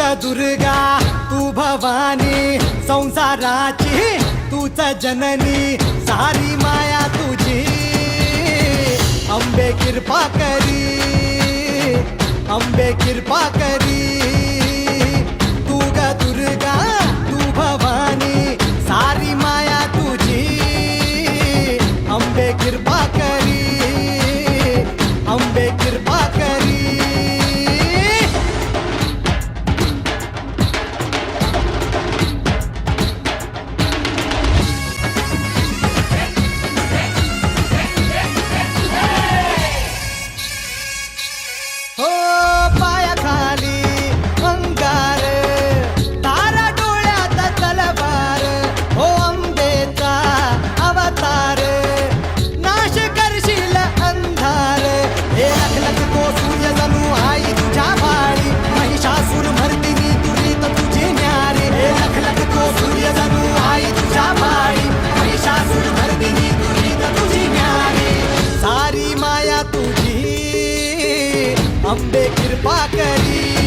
ग दुर्गा तू भवानी संसाराची तूच जननी सारी माया तुझी अंबे कृपा करी अंबे कृपा करी तू ग दुर्गा तू भवानी सारी माया तुझी अंबे कृपा करी अंबे कृपा करी हो पायाखाली अंगार तारा डोळ्यात तलवार हो अंबेचा अवतार नाश करशील अंधार हे लख तो सूर्य जणू आई तुझ्या भाळी महिषासूर मर्दिनी दुरीत तुझी न्यारी हे लख तो सूर्य जणू आई तुझ्या भाळी महिषासूर मर्दिनी दुरीत तुझी न्यारी सारी माया तुझी अंबे कृपा करी